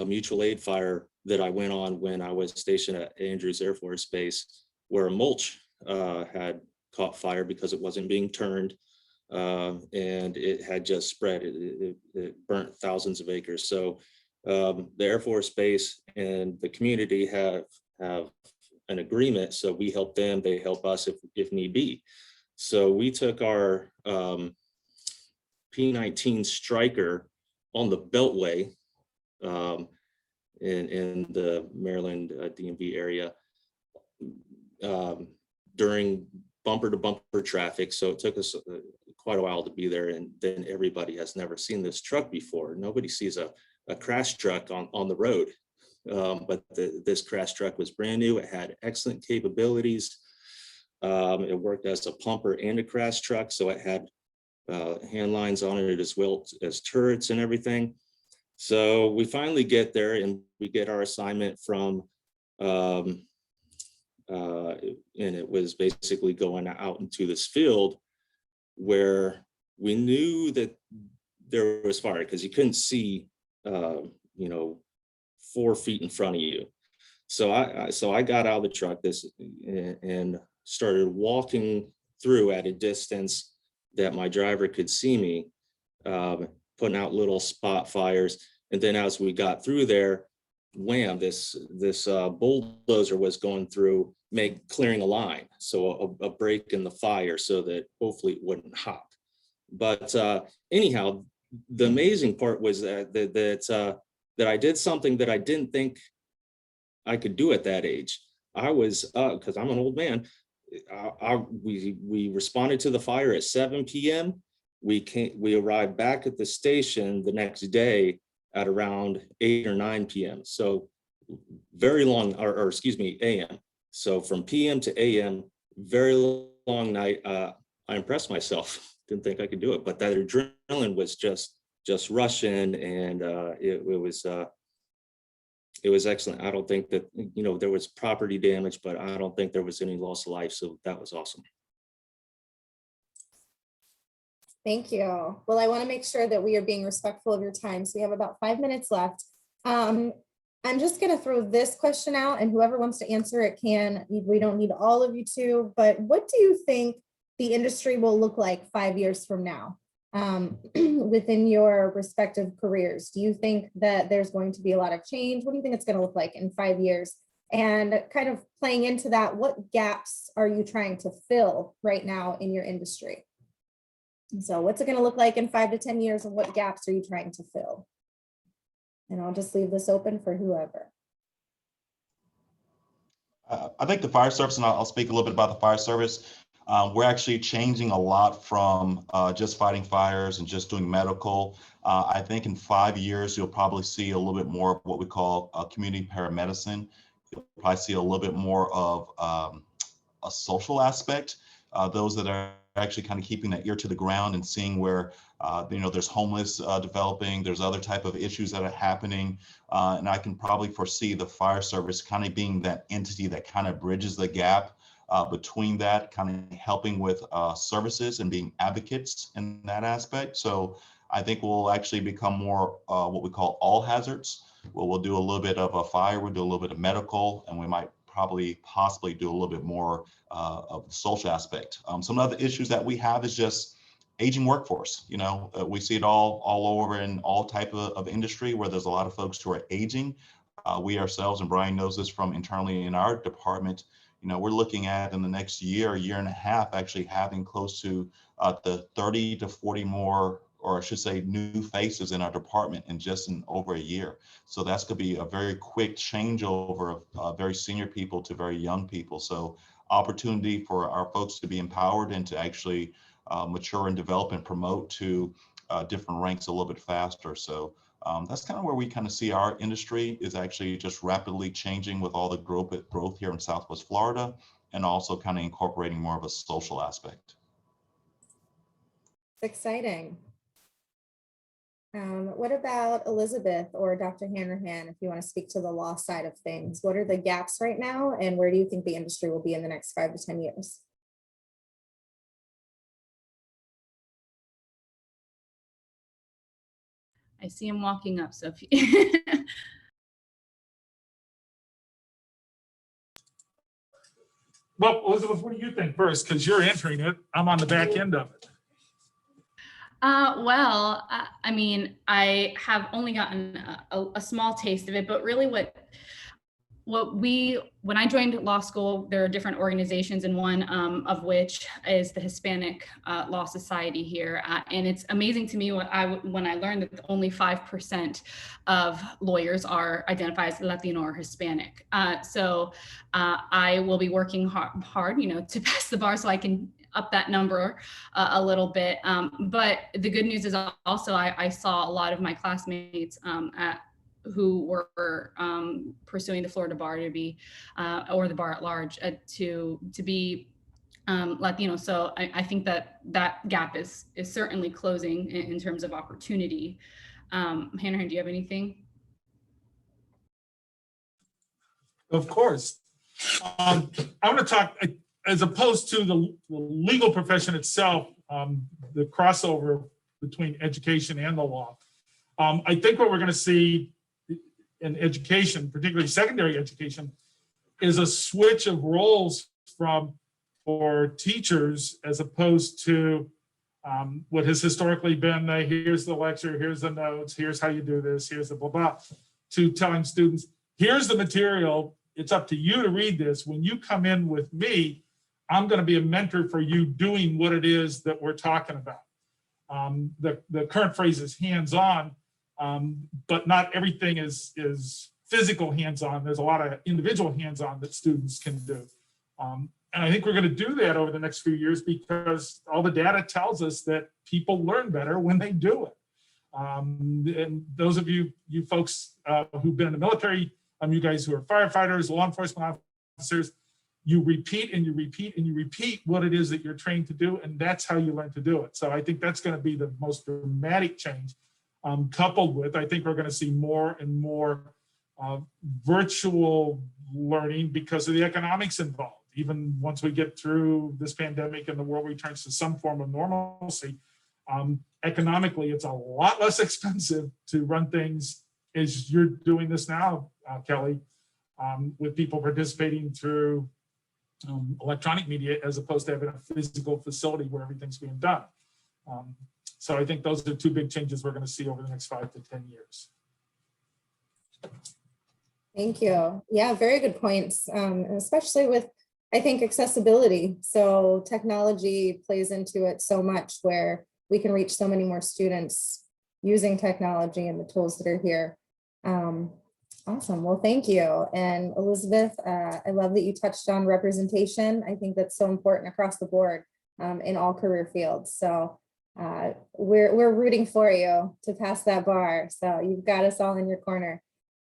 mutual aid fire that I went on when I was stationed at Andrews Air Force Base, where a mulch had caught fire because it wasn't being turned, and it had just spread. It burnt thousands of acres. So the Air Force Base and the community have an agreement. So we help them, they help us if need be. So we took our P-19 Stryker on the Beltway in the Maryland DMV area during bumper to bumper traffic. So it took us quite a while to be there. And then everybody has never seen this truck before. Nobody sees a crash truck on the road, but this crash truck was brand new. It had excellent capabilities. It worked as a pumper and a crash truck, so it had hand lines on it as well as turrets and everything. So we finally get there and we get our assignment from, and it was basically going out into this field where we knew that there was fire, because you couldn't see, 4 feet in front of you. So I got out of the truck and started walking through at a distance that my driver could see me, putting out little spot fires. And then as we got through there, wham, this bulldozer was going through, clearing a line. So a break in the fire so that hopefully it wouldn't hop. But anyhow, the amazing part was that I did something that I didn't think I could do at that age. I was, because I'm an old man, we responded to the fire at 7 p.m. We arrived back at the station the next day at around 8 or 9 p.m. So very long, or excuse me, a.m. So from p.m. to a.m., very long night. I impressed myself. Didn't think I could do it, but that adrenaline was just rushing, and it was excellent. I don't think that, there was property damage, but I don't think there was any loss of life. So that was awesome.
Thank you. Well, I want to make sure that we are being respectful of your time. So we have about 5 minutes left. I'm just going to throw this question out, and whoever wants to answer it can. We don't need all of you to, but what do you think the industry will look like 5 years from now? Within your respective careers, do you think that there's going to be a lot of change? What do you think it's going to look like in 5 years? And kind of playing into that, what gaps are you trying to fill right now in your industry? So what's it going to look like in 5 to 10 years, and what gaps are you trying to fill? And I'll just leave this open for whoever.
I think the fire service, and I'll speak a little bit about the fire service. We're actually changing a lot from just fighting fires and just doing medical. I think in 5 years, you'll probably see a little bit more of what we call community paramedicine. You'll probably see a little bit more of a social aspect, those that are actually kind of keeping that ear to the ground and seeing where, there's homeless developing, there's other type of issues that are happening. And I can probably foresee the fire service kind of being that entity that kind of bridges the gap between that, kind of helping with services and being advocates in that aspect. So I think we'll actually become more what we call all hazards. We'll do a little bit of a fire, we'll do a little bit of medical, and we might possibly do a little bit more of the social aspect. Some other issues that we have is just aging workforce. We see it all over in all type of industry where there's a lot of folks who are aging. We ourselves, and Brian knows this from internally in our department, we're looking at in the next year and a half, actually having close to the 30 to 40 more, or I should say new faces in our department in just over a year. So that's going to be a very quick changeover of very senior people to very young people. So opportunity for our folks to be empowered and to actually mature and develop and promote to different ranks a little bit faster. So that's kind of where we kind of see our industry is actually just rapidly changing with all the growth here in Southwest Florida, and also kind of incorporating more of a social aspect.
Exciting. What about Elizabeth or Dr. Hanrahan, if you want to speak to the law side of things? What are the gaps right now, and where do you think the industry will be in the next 5 to 10 years?
I see him walking up, Sophie.
Well, Elizabeth, what do you think first? Because you're entering it. I'm on the back end of it.
Well, I mean, I have only gotten a small taste of it, but really when I joined law school, there are different organizations, and one of which is the Hispanic Law Society here. And it's amazing to me when I learned that only 5% of lawyers are identified as Latino or Hispanic. So I will be working hard, to pass the bar so I can up that number a little bit. But the good news is also I saw a lot of my classmates who were pursuing the Florida bar to be, or the bar at large, to be Latino. So I think that gap is certainly closing in terms of opportunity. Hanrahan, do you have anything?
Of course. I want to talk, as opposed to the legal profession itself, the crossover between education and the law. I think what we're going to see in education, particularly secondary education, is a switch of roles for teachers as opposed to what has historically been here's the lecture, here's the notes, here's how you do this, here's the blah, blah, to telling students, here's the material, it's up to you to read this. When you come in with me, I'm going to be a mentor for you doing what it is that we're talking about. The current phrase is hands-on, but not everything is physical hands-on. There's a lot of individual hands-on that students can do. And I think we're going to do that over the next few years because all the data tells us that people learn better when they do it. And those of you folks who've been in the military, you guys who are firefighters, law enforcement officers, you repeat and you repeat and you repeat what it is that you're trained to do, and that's how you learn to do it. So I think that's going to be the most dramatic change. Coupled with, I think we're going to see more and more virtual learning because of the economics involved. Even once we get through this pandemic and the world returns to some form of normalcy, economically, it's a lot less expensive to run things as you're doing this now, Kelly, with people participating through electronic media as opposed to having a physical facility where everything's being done. So I think those are two big changes we're going to see over the next 5 to 10 years.
Thank you. Yeah, very good points, and especially with, I think, accessibility. So technology plays into it so much where we can reach so many more students using technology and the tools that are here. Awesome. Well, thank you. And Elizabeth, I love that you touched on representation. I think that's so important across the board in all career fields. So we're rooting for you to pass that bar. So you've got us all in your corner.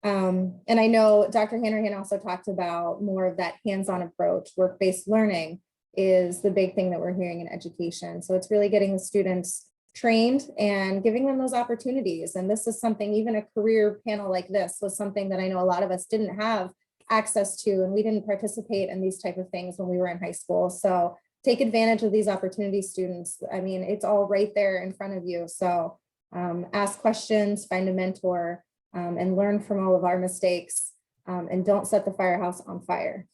And I know Dr. Hanrahan also talked about more of that hands-on approach. Work-based learning is the big thing that we're hearing in education. So it's really getting the students trained and giving them those opportunities. And this is something, even a career panel like this was something that I know a lot of us didn't have access to, and we didn't participate in these type of things when we were in high school. So take advantage of these opportunities, students. I mean, it's all right there in front of you. So ask questions, find a mentor, and learn from all of our mistakes, and don't set the firehouse on fire.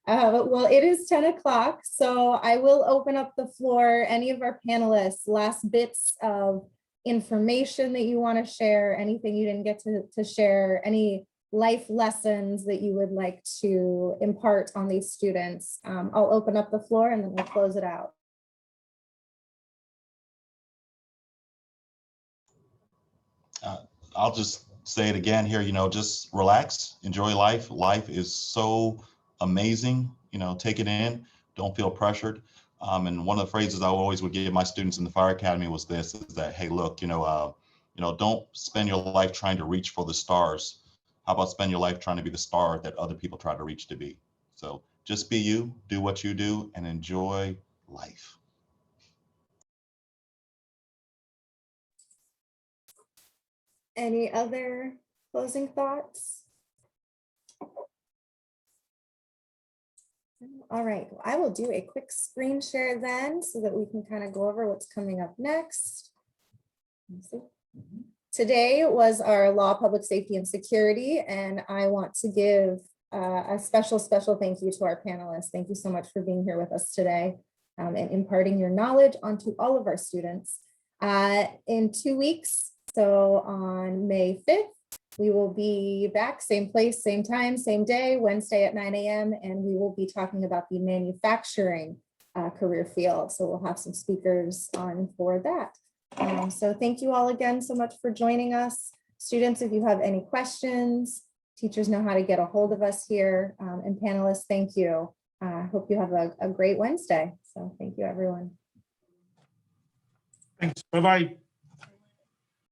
Well, it is 10 o'clock, so I will open up the floor. Any of our panelists, last bits of information that you want to share, anything you didn't get to share, any life lessons that you would like to impart on these students. I'll open up the floor and then we'll close it out.
I'll just say it again here, just relax, enjoy life. Life is so amazing, take it in, don't feel pressured. And one of the phrases I always would give my students in the fire academy was this, is that, hey, look, don't spend your life trying to reach for the stars. How about spend your life trying to be the star that other people try to reach to be? So just be you, do what you do, and enjoy life.
Any other closing thoughts? All right, well, I will do a quick screen share then so that we can kind of go over what's coming up next. Today was our Law, Public Safety, and Security, and I want to give a special thank you to our panelists. Thank you so much for being here with us today and imparting your knowledge onto all of our students. In 2 weeks, so on May 5th, we will be back, same place, same time, same day, Wednesday at 9 a.m. And we will be talking about the manufacturing career field. So we'll have some speakers on for that. So thank you all again so much for joining us. Students, if you have any questions, teachers know how to get a hold of us here. And panelists, thank you. Hope you have a great Wednesday. So thank you, everyone.
Thanks. Bye-bye.